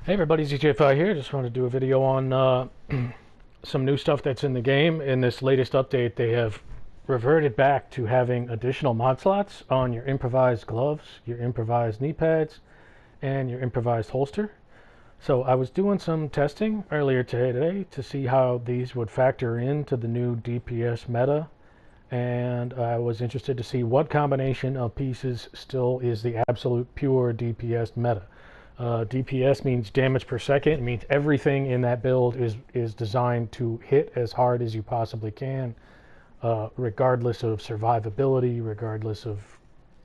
Hey everybody, zjayfi here. Just wanted to do a video on some new stuff that's in the game. In this latest update, they have reverted back to having additional mod slots on your improvised gloves, your improvised knee pads, and your improvised holster. So I was doing some testing earlier today to see how these would factor into the new DPS meta, and I was interested to see what combination of pieces still is the absolute pure DPS meta. DPS means damage per second. It means everything in that build is designed to hit as hard as you possibly can, regardless of survivability, regardless of,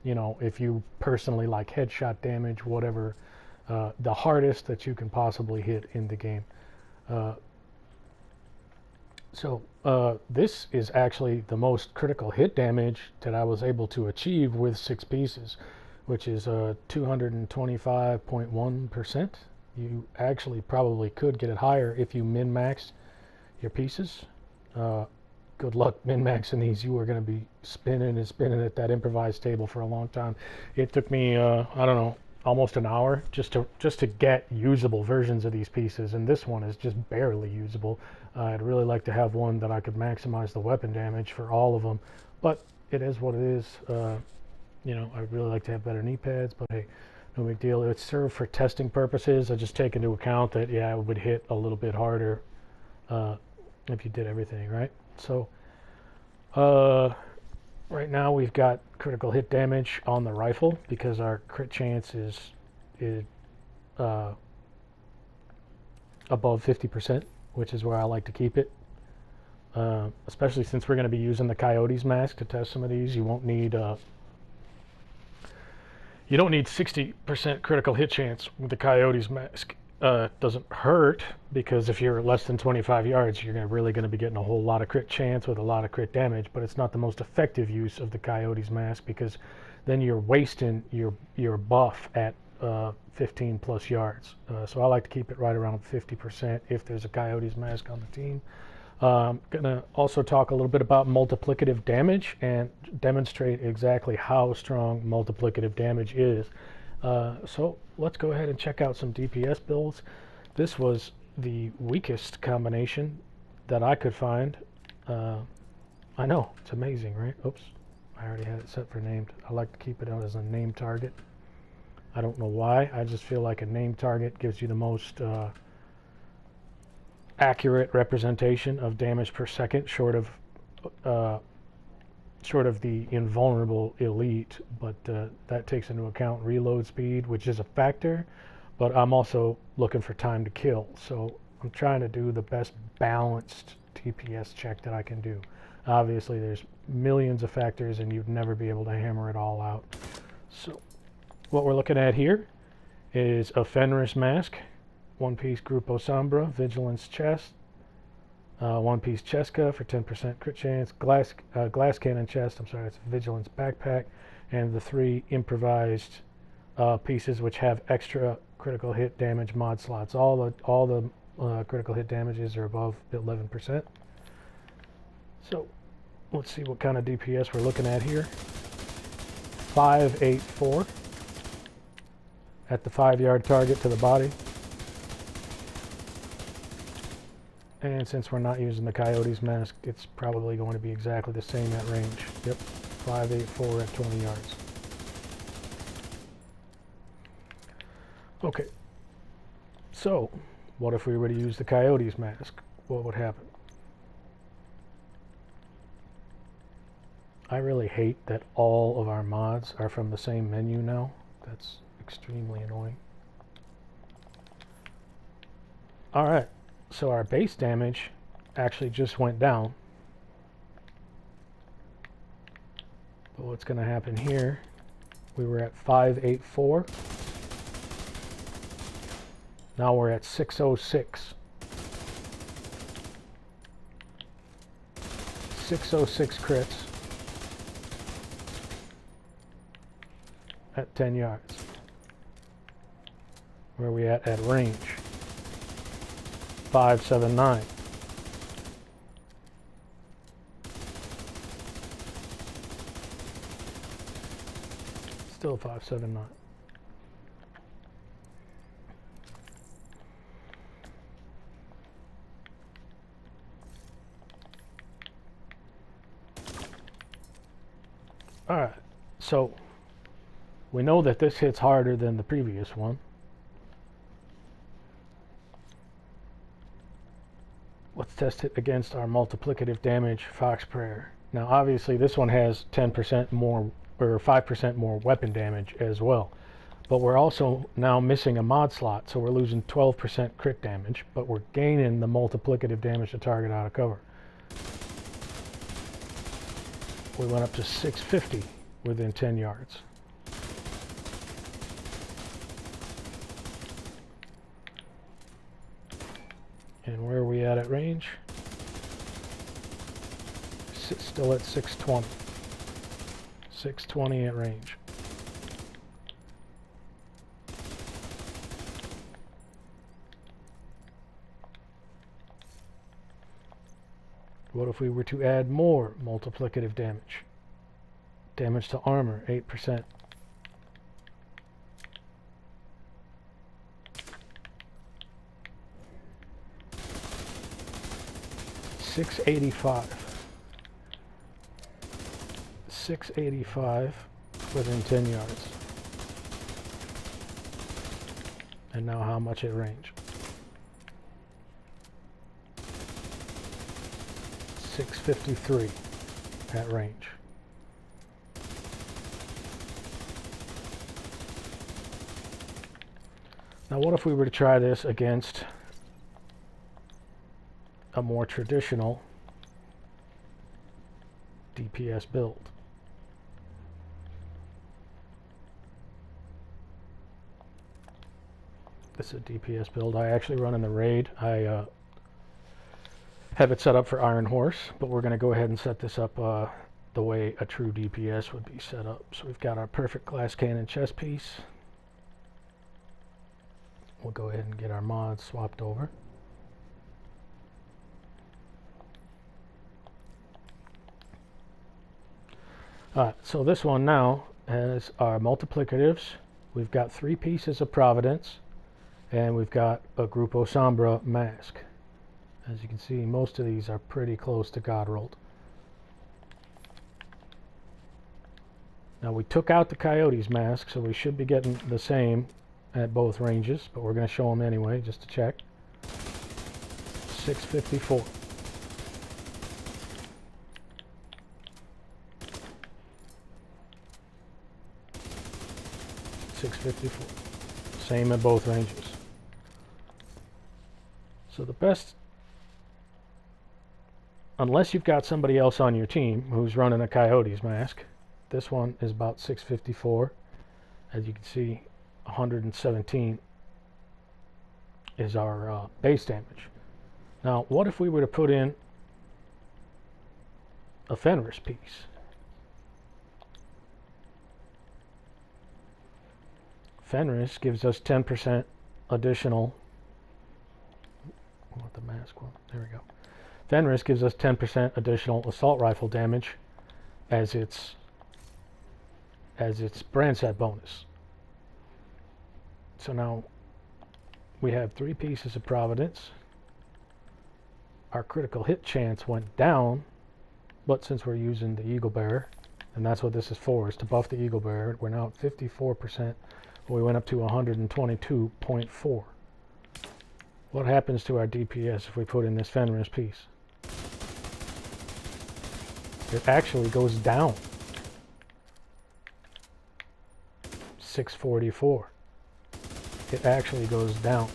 if you personally like headshot damage, whatever, the hardest that you can possibly hit in the game. This is actually the most critical hit damage that I was able to achieve with 6 pieces, which is 225.1%. You actually probably could get it higher if you min-maxed your pieces. Good luck min-maxing these. You are going to be spinning and spinning at that improvised table for a long time. It took me, I don't know, almost an hour just to get usable versions of these pieces, and this one is just barely usable. I'd really like to have one that I could maximize the weapon damage for all of them, but it is what it is. I'd really like to have better knee pads, but hey, no big deal. It's served for testing purposes. I just take into account that, yeah, it would hit a little bit harder if you did everything, right? So, right now we've got critical hit damage on the rifle because our crit chance is above 50%, which is where I like to keep it. Especially since we're going to be using the Coyote's mask to test some of these. You don't need 60% critical hit chance with the Coyote's mask. Doesn't hurt, because if you're less than 25 yards, you're really going to be getting a whole lot of crit chance with a lot of crit damage, but it's not the most effective use of the Coyote's mask, because then you're wasting your buff at 15 plus yards. So I like to keep it right around 50% if there's a Coyote's mask on the team. I'm going to also talk a little bit about multiplicative damage and demonstrate exactly how strong multiplicative damage is. So let's go ahead and check out some DPS builds. This was the weakest combination that I could find. I know, it's amazing, right? Oops, I already had it set for named. I like to keep it out as a named target. I don't know why. I just feel like a named target gives you the most accurate representation of damage per second, short of the invulnerable elite, but that takes into account reload speed, which is a factor, but I'm also looking for time to kill, so I'm trying to do the best balanced DPS check that I can do. Obviously there's millions of factors and you'd never be able to hammer it all out. So what we're looking at here is a Fenris mask, one-piece Grupo Sombra, Vigilance chest, one-piece Cheska for 10% crit chance, glass cannon chest, it's Vigilance backpack, and the 3 improvised pieces which have extra critical hit damage mod slots. All the critical hit damages are above 11%. So let's see what kind of DPS we're looking at here. 584 at the 5-yard target to the body. And since we're not using the Coyote's mask, it's probably going to be exactly the same at range. Yep, 584 at 20 yards. Okay, so what if we were to use the Coyote's mask? What would happen? I really hate that all of our mods are from the same menu now. That's extremely annoying. Alright. So our base damage actually just went down. But what's going to happen here, we were at 584. Now we're at 606. 606 crits at 10 yards. Where are we at range? 579. Still 579. So we know that this hits harder than the previous one. Let's test it against our multiplicative damage Fox Prayer. Now obviously this one has 10% more or 5% more weapon damage as well. But we're also now missing a mod slot, so we're losing 12% crit damage, but we're gaining the multiplicative damage to target out of cover. We went up to 650 within 10 yards. And where are we at range? Still at 620. 620 at range. What if we were to add more multiplicative damage? Damage to armor, 8%. $685 within 10 yards. And now how much at range? 653 at range. Now what if we were to try this against a more traditional DPS build? This is a DPS build I actually run in the raid. I have it set up for Iron Horse, but we're going to go ahead and set this up the way a true DPS would be set up. So we've got our perfect glass cannon chest piece. We'll go ahead and get our mods swapped over. Alright, so this one now has our multiplicatives. We've got 3 pieces of Providence, and we've got a Grupo Sombra mask. As you can see, most of these are pretty close to God rolled. Now we took out the Coyote's mask, so we should be getting the same at both ranges, but we're going to show them anyway just to check. 654. $654. Same at both ranges. So the best, unless you've got somebody else on your team who's running a Coyote's mask, this one is about 654. As you can see, 117 is our base damage. Now, what if we were to put in a Fenris piece? Fenris gives us 10% additional. I want the mask one. There we go. Fenris gives us 10% additional assault rifle damage as its brand set bonus. So now we have 3 pieces of Providence. Our critical hit chance went down, but since we're using the Eagle Bearer, and that's what this is for, is to buff the Eagle Bearer, we're now at 54%. We went up to 122.4. What happens to our DPS if we put in this Fenris piece? It actually goes down. 644. It actually goes down.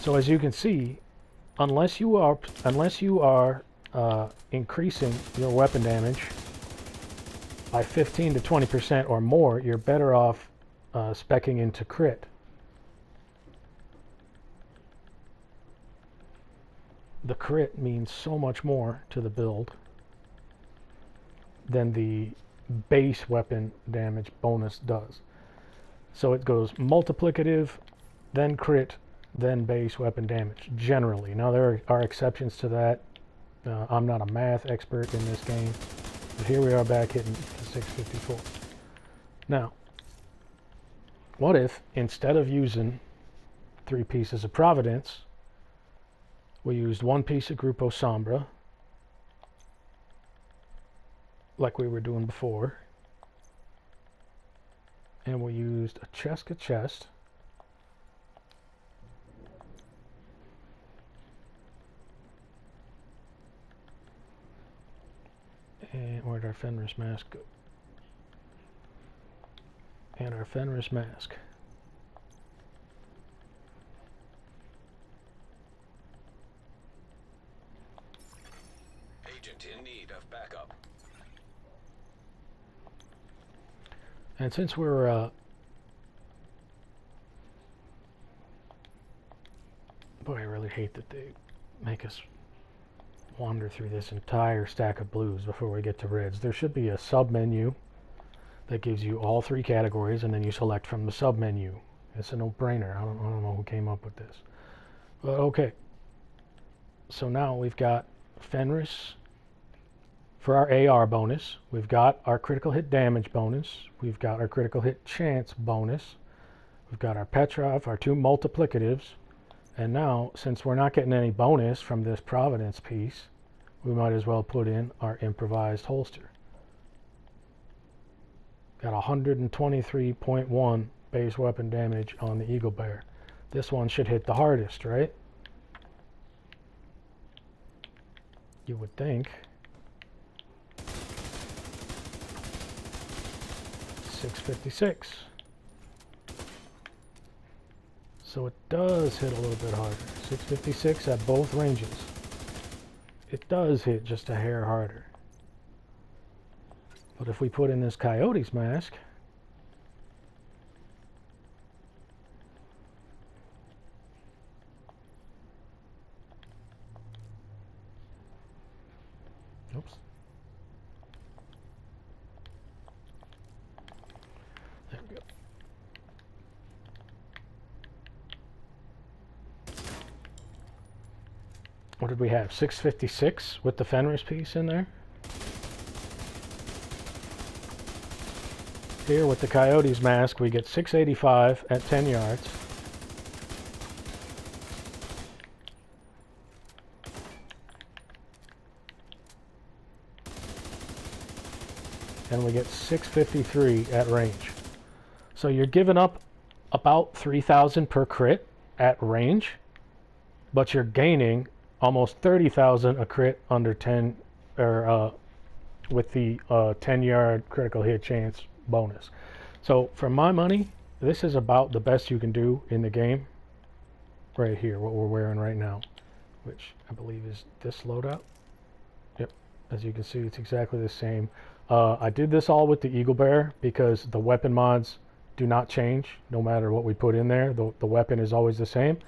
So as you can see, unless you are increasing your weapon damage by 15 to 20% or more, you're better off speccing into crit. The crit means so much more to the build than the base weapon damage bonus does. So it goes multiplicative, then crit, then base weapon damage, generally. Now there are exceptions to that. I'm not a math expert in this game, but here we are back hitting the 654. Now, what if instead of using 3 pieces of Providence, we used 1 piece of Grupo Sombra, like we were doing before. And we used a chest. And where'd our Fenris mask go? And our Fenris mask. Agent in need of backup. And since we're boy, I really hate that they make us wander through this entire stack of blues before we get to reds. There should be a sub menu that gives you all three categories, and then you select from the sub menu. It's a no-brainer. I don't know who came up with this, but okay. So now we've got Fenris for our AR bonus. We've got our critical hit damage bonus. We've got our critical hit chance bonus. We've got our Petrov, our two multiplicatives. And now, since we're not getting any bonus from this Providence piece, we might as well put in our improvised holster. Got 123.1 base weapon damage on the Eagle Bear. This one should hit the hardest, right? You would think. 656. So it does hit a little bit harder. 656 at both ranges. It does hit just a hair harder. But if we put in this Coyote's mask, oops. There we go. What did we have? 656 with the Fenris piece in there. Here with the Coyote's mask, we get 685 at 10 yards. And we get 653 at range. So you're giving up about 3,000 per crit at range, but you're gaining almost 30,000 a crit under 10, or with the 10-yard critical hit chance bonus. So for my money, this is about the best you can do in the game. Right here, what we're wearing right now, which I believe is this loadout. Yep, as you can see, it's exactly the same. I did this all with the Eagle Bear because the weapon mods do not change no matter what we put in there. The weapon is always the same.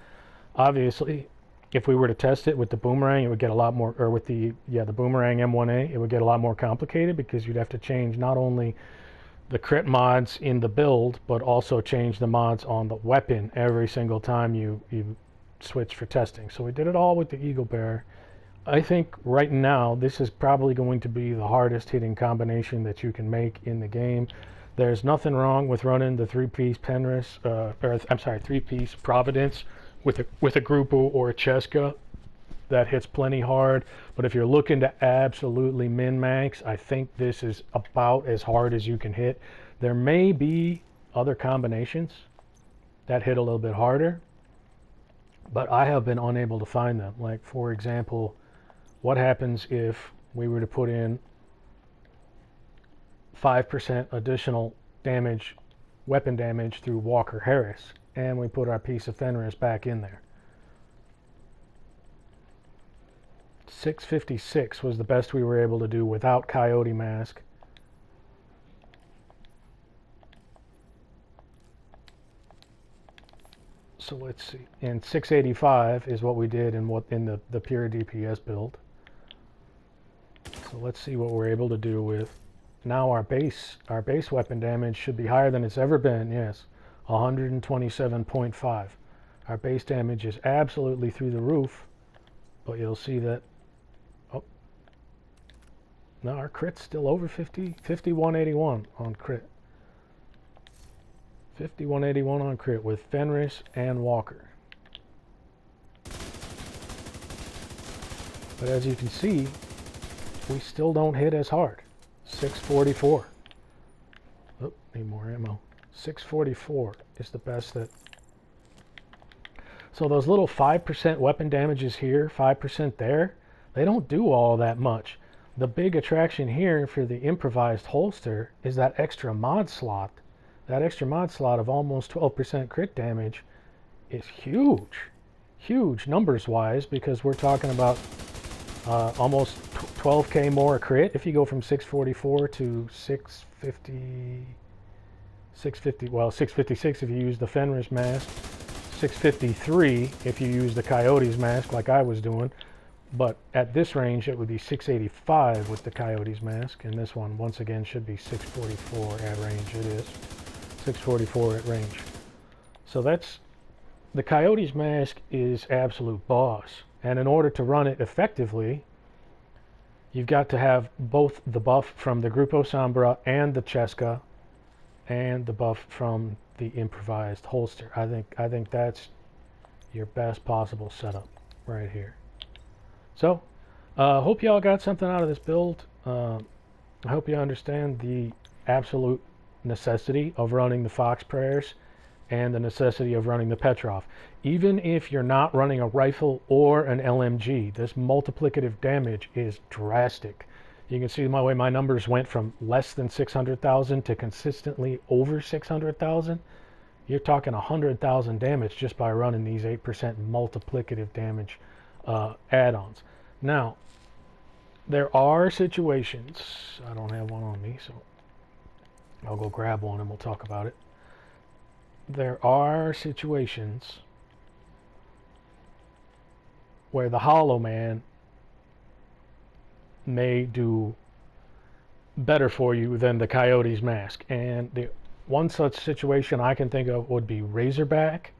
Obviously, if we were to test it with the boomerang, it would get a lot more, or with the boomerang M1A, it would get a lot more complicated because you'd have to change not only the crit mods in the build, but also change the mods on the weapon every single time you switch for testing. So we did it all with the Eagle Bear. I think right now this is probably going to be the hardest hitting combination that you can make in the game. There's nothing wrong with running the three-piece Penrith, three-piece Providence with a Grupo or a Cheska. That hits plenty hard, but if you're looking to absolutely min-max, I think this is about as hard as you can hit. There may be other combinations that hit a little bit harder, but I have been unable to find them. Like, for example, what happens if we were to put in 5% additional damage, weapon damage through Walker Harris, and we put our piece of Fenris back in there? 656 was the best we were able to do without Coyote Mask. So let's see. And 685 is what we did in the pure DPS build. So let's see what we're able to do with now our base weapon damage should be higher than it's ever been. Yes, 127.5. Our base damage is absolutely through the roof, but you'll see that no, our crit's still over 50, 5181 on crit. 5181 on crit with Fenris and Walker. But as you can see, we still don't hit as hard. 644. Oh, need more ammo. 644 is the best that... So those little 5% weapon damages here, 5% there, they don't do all that much. The big attraction here for the improvised holster is that extra mod slot. That extra mod slot of almost 12% crit damage is huge. Huge numbers-wise, because we're talking about almost 12k more crit if you go from 644 to 650, well, 656 if you use the Fenris mask, 653 if you use the Coyotes mask like I was doing, but at this range it would be 685 with the Coyotes mask, and this one once again should be 644 at range. It is 644 at range. So that's, the Coyotes mask is absolute boss, and in order to run it effectively, you've got to have both the buff from the Grupo Sombra and the Cheska, and the buff from the improvised holster. I think that's your best possible setup right here. So, hope y'all got something out of this build. I hope you understand the absolute necessity of running the Fox Prayers and the necessity of running the Petrov. Even if you're not running a rifle or an LMG, this multiplicative damage is drastic. You can see my way my numbers went from less than 600,000 to consistently over 600,000. You're talking 100,000 damage just by running these 8% multiplicative damage add-ons. Now, there are situations, I don't have one on me, so I'll go grab one and we'll talk about it. There are situations where the Hollow Man may do better for you than the Coyotes mask, and the one such situation I can think of would be Razorback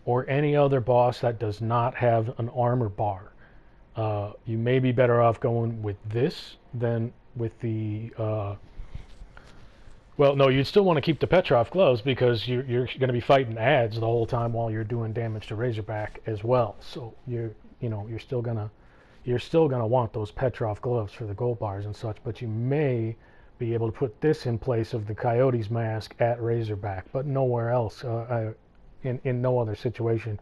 or any other boss that does not have an armor bar. You may be better off going with this than with the well, no, you'd still want to keep the Petrov gloves because you're going to be fighting ads the whole time while you're doing damage to Razorback as well. So you're still gonna want those Petrov gloves for the gold bars and such. But you may be able to put this in place of the Coyotes mask at Razorback, but nowhere else. In no other situation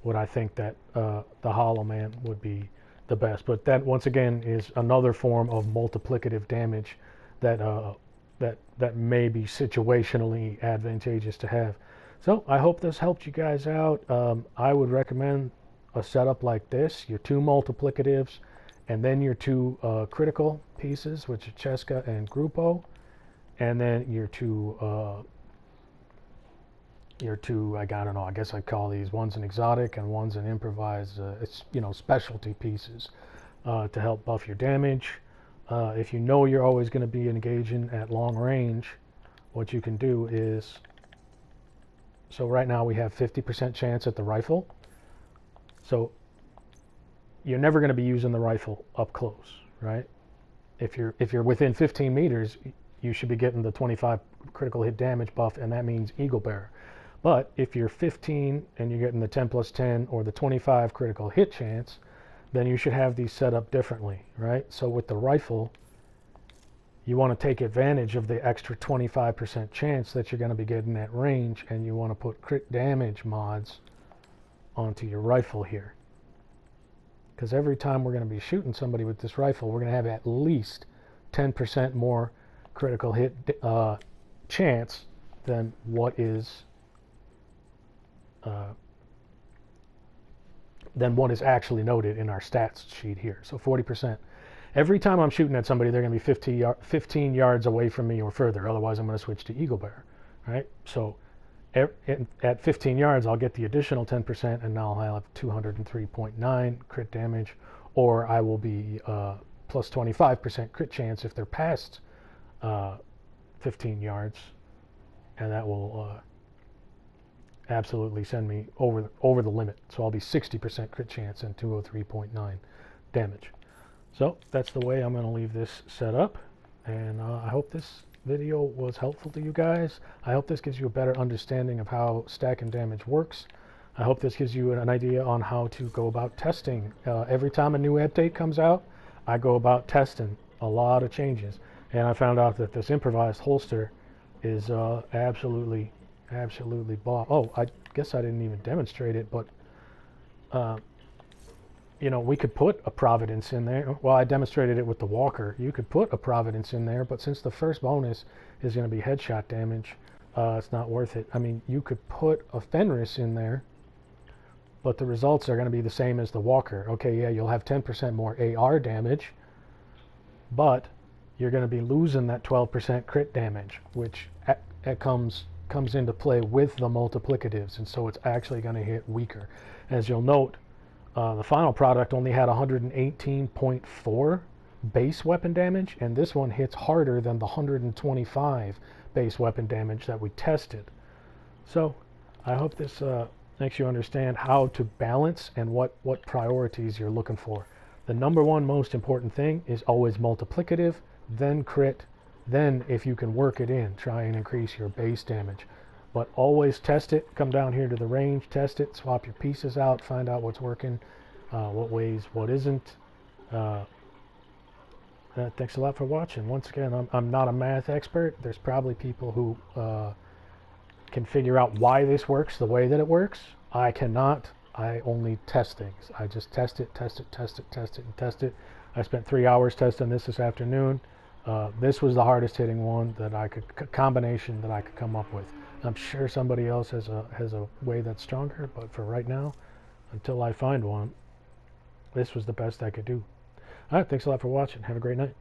would I think that the Hollow Man would be the best. But that once again is another form of multiplicative damage that may be situationally advantageous to have. So I hope this helped you guys out. I would recommend a setup like this, your two multiplicatives and then your two critical pieces, which are Cheska and Grupo, and then your two I don't know, I guess I'd call these, one's an exotic and one's an improvised, it's specialty pieces to help buff your damage. If you know you're always going to be engaging at long range, what you can do is, so right now we have 50% chance at the rifle. So you're never going to be using the rifle up close, right? If you're within 15 meters, you should be getting the 25 critical hit damage buff, and that means Eagle Bearer. But if you're 15 and you're getting the 10 plus 10 or the 25 critical hit chance, then you should have these set up differently, right? So with the rifle, you want to take advantage of the extra 25% chance that you're going to be getting at range, and you want to put crit damage mods onto your rifle here. Because every time we're going to be shooting somebody with this rifle, we're going to have at least 10% more critical hit chance than what is actually noted in our stats sheet here. So 40%. Every time I'm shooting at somebody, they're going to be 15 yards away from me or further. Otherwise, I'm going to switch to Eagle Bearer, right? So at 15 yards, I'll get the additional 10%, and now I'll have 203.9 crit damage, or I will be plus 25% crit chance if they're past 15 yards, and that will absolutely send me over the limit. So I'll be 60% crit chance and 203.9 damage. So that's the way I'm going to leave this set up, and I hope this video was helpful to you guys. I hope this gives you a better understanding of how stacking damage works. I hope this gives you an idea on how to go about testing. Every time a new update comes out, I go about testing a lot of changes. And I found out that this improvised holster is absolutely bomb. Oh, I guess I didn't even demonstrate it, but you know, we could put a Providence in there. Well, I demonstrated it with the Walker. You could put a Providence in there, but since the first bonus is going to be headshot damage, it's not worth it. I mean, you could put a Fenris in there, but the results are going to be the same as the Walker. Okay, yeah, you'll have 10% more AR damage, but you're going to be losing that 12% crit damage, which comes into play with the multiplicatives, and so it's actually going to hit weaker. As you'll note, the final product only had 118.4 base weapon damage, and this one hits harder than the 125 base weapon damage that we tested. So I hope this makes you understand how to balance and what priorities you're looking for. The number one most important thing is always multiplicative, then crit, then if you can work it in, try and increase your base damage. But always test it. Come down here to the range, test it, swap your pieces out, find out what's working, what ways, what isn't. Thanks a lot for watching. Once again, I'm not a math expert. There's probably people who can figure out why this works the way that it works. I cannot. I only test things. I just test it, and test it. I spent 3 hours testing this afternoon. This was the hardest hitting one that I could, combination that I could come up with. I'm sure somebody else has a way that's stronger, but for right now, until I find one, this was the best I could do. All right, thanks a lot for watching. Have a great night.